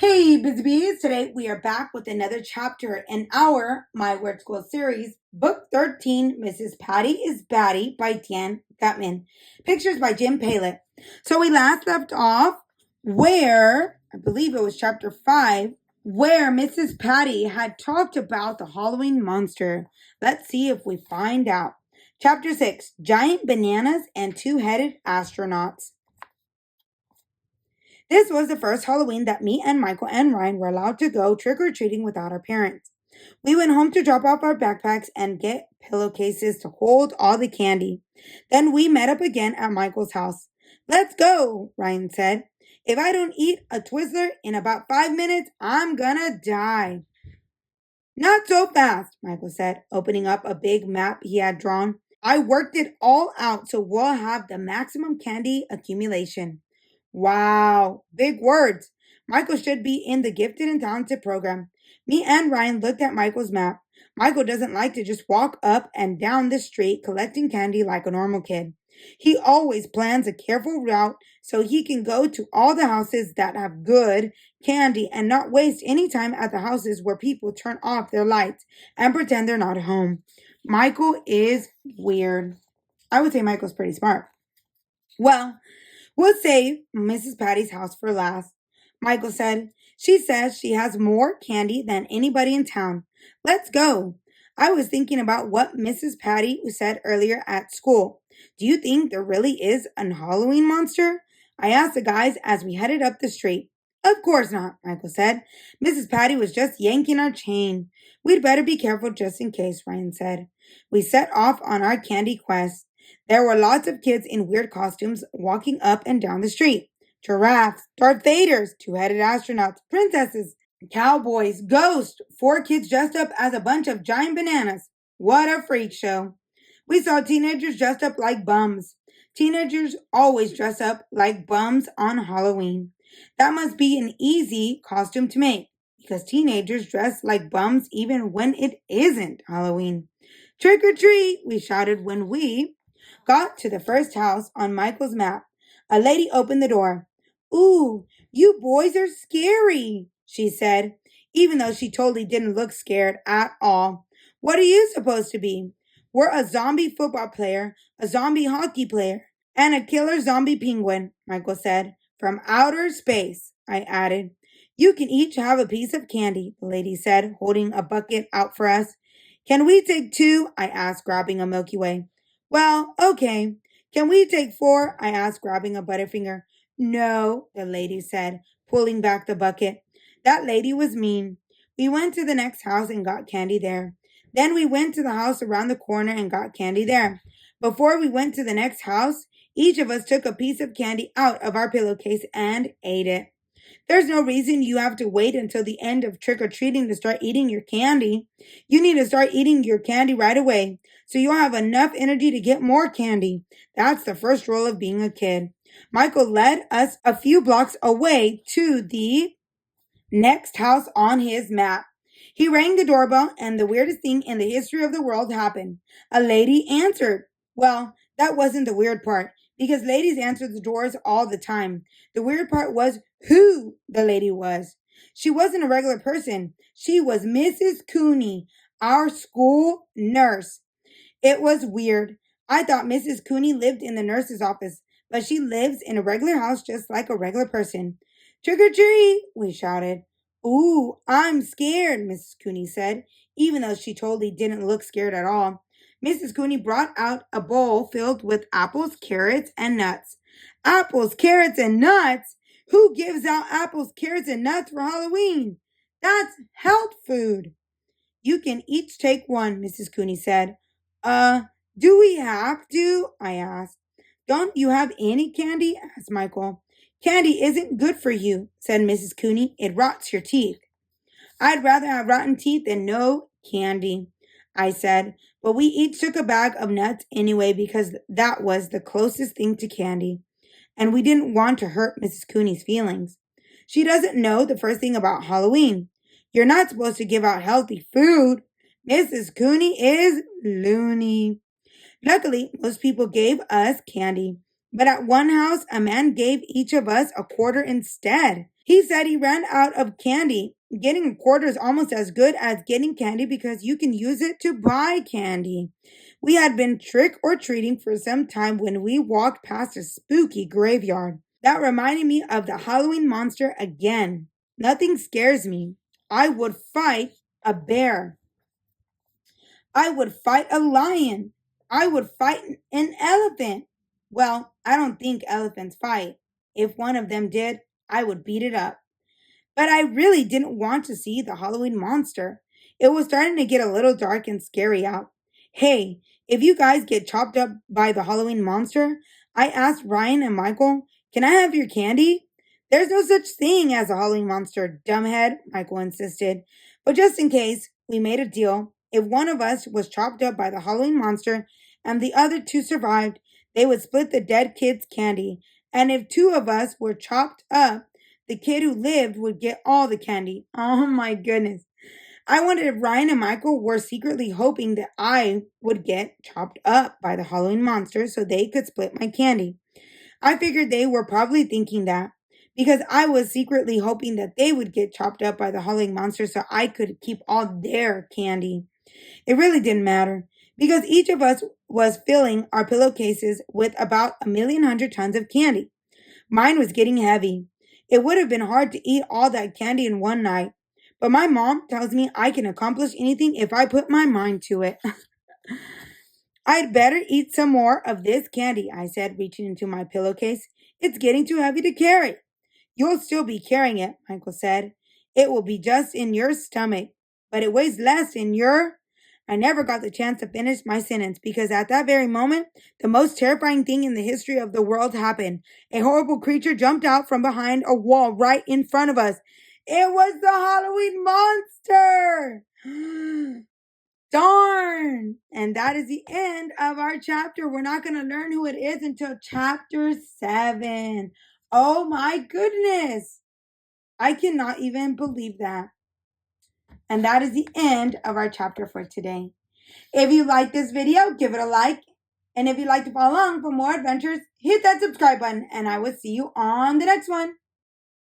Hey, Busy Bees! Today we are back with another chapter in our My Word School series, Book 13, Mrs. Patty is Batty by Dan Gutman. Pictures by Jim Palett. So we last left off where, I believe it was chapter 5, where Mrs. Patty had talked about the Halloween monster. Let's see if we find out. Chapter 6, Giant Bananas and Two-Headed Astronauts. This was the first Halloween that me and Michael and Ryan were allowed to go trick-or-treating without our parents. We went home to drop off our backpacks and get pillowcases to hold all the candy. Then we met up again at Michael's house. Let's go, Ryan said. If I don't eat a Twizzler in about 5 minutes, I'm gonna die. Not so fast, Michael said, opening up a big map he had drawn. I worked it all out so we'll have the maximum candy accumulation. Wow, big words. Michael should be in the gifted and talented program. Me and Ryan looked at Michael's map. Michael doesn't like to just walk up and down the street collecting candy like a normal kid. He always plans a careful route so he can go to all the houses that have good candy and not waste any time at the houses where people turn off their lights and pretend they're not at home. Michael is weird. I would say Michael's pretty smart. Well, we'll save Mrs. Patty's house for last, Michael said. She says she has more candy than anybody in town. Let's go. I was thinking about what Mrs. Patty said earlier at school. Do you think there really is a Halloween monster? I asked the guys as we headed up the street. Of course not, Michael said. Mrs. Patty was just yanking our chain. We'd better be careful just in case, Ryan said. We set off on our candy quest. There were lots of kids in weird costumes walking up and down the street. Giraffes, Darth Vaders, two-headed astronauts, princesses, cowboys, ghosts, 4 kids dressed up as a bunch of giant bananas. What a freak show. We saw teenagers dressed up like bums. Teenagers always dress up like bums on Halloween. That must be an easy costume to make, because teenagers dress like bums even when it isn't Halloween. Trick or treat, we shouted when we got to the first house on Michael's map. A lady opened the door. Ooh, you boys are scary, she said, even though she totally didn't look scared at all. What are you supposed to be? We're a zombie football player, a zombie hockey player, and a killer zombie penguin, Michael said. From outer space, I added. You can each have a piece of candy, the lady said, holding a bucket out for us. Can we take 2? I asked, grabbing a Milky Way. Well, okay. Can we take 4? I asked, grabbing a Butterfinger. No, the lady said, pulling back the bucket. That lady was mean. We went to the next house and got candy there. Then we went to the house around the corner and got candy there. Before we went to the next house, each of us took a piece of candy out of our pillowcase and ate it. There's no reason you have to wait until the end of trick-or-treating to start eating your candy. You need to start eating your candy right away, so you'll have enough energy to get more candy. That's the first rule of being a kid. Michael led us a few blocks away to the next house on his map. He rang the doorbell, and the weirdest thing in the history of the world happened. A lady answered. Well, that wasn't the weird part, because ladies answer the doors all the time. The weird part was who the lady was. She wasn't a regular person. She was Mrs. Cooney, our school nurse. It was weird. I thought Mrs. Cooney lived in the nurse's office, but she lives in a regular house just like a regular person. Trick or treat, we shouted. Ooh, I'm scared, Mrs. Cooney said, even though she totally didn't look scared at all. Mrs. Cooney brought out a bowl filled with apples, carrots, and nuts. Apples, carrots, and nuts? Who gives out apples, carrots, and nuts for Halloween? That's health food. You can each take one, Mrs. Cooney said. Do we have to? I asked. Don't you have any candy? Asked Michael. Candy isn't good for you, said Mrs. Cooney. It rots your teeth. I'd rather have rotten teeth than no candy, I said, but we each took a bag of nuts anyway because that was the closest thing to candy, and we didn't want to hurt Mrs. Cooney's feelings. She doesn't know the first thing about Halloween. You're not supposed to give out healthy food. Mrs. Cooney is loony. Luckily, most people gave us candy. But at one house, a man gave each of us a quarter instead. He said he ran out of candy. Getting a quarter is almost as good as getting candy because you can use it to buy candy. We had been trick or treating for some time when we walked past a spooky graveyard. That reminded me of the Halloween monster again. Nothing scares me. I would fight a bear. I would fight a lion. I would fight an elephant. Well, I don't think elephants fight. If one of them did, I would beat it up. But I really didn't want to see the Halloween monster. It was starting to get a little dark and scary out. Hey, if you guys get chopped up by the Halloween monster, I asked Ryan and Michael, can I have your candy? There's no such thing as a Halloween monster, dumbhead, Michael insisted. But just in case, we made a deal. If one of us was chopped up by the Halloween monster and the other two survived, they would split the dead kid's candy. And if two of us were chopped up, the kid who lived would get all the candy. Oh my goodness. I wondered if Ryan and Michael were secretly hoping that I would get chopped up by the Halloween monster so they could split my candy. I figured they were probably thinking that because I was secretly hoping that they would get chopped up by the Halloween monster so I could keep all their candy. It really didn't matter because each of us was filling our pillowcases with about 1,100,000 tons of candy. Mine was getting heavy. It would have been hard to eat all that candy in one night, but my mom tells me I can accomplish anything if I put my mind to it. I'd better eat some more of this candy, I said, reaching into my pillowcase. It's getting too heavy to carry. You'll still be carrying it, Michael said. It will be just in your stomach, but it weighs less in your... I never got the chance to finish my sentence because at that very moment, the most terrifying thing in the history of the world happened. A horrible creature jumped out from behind a wall right in front of us. It was the Halloween monster! Darn! And that is the end of our chapter. We're not going to learn who it is until chapter 7. Oh my goodness! I cannot even believe that. And that is the end of our chapter for today. If you like this video, give it a like. And if you'd like to follow along for more adventures, hit that subscribe button. And I will see you on the next one.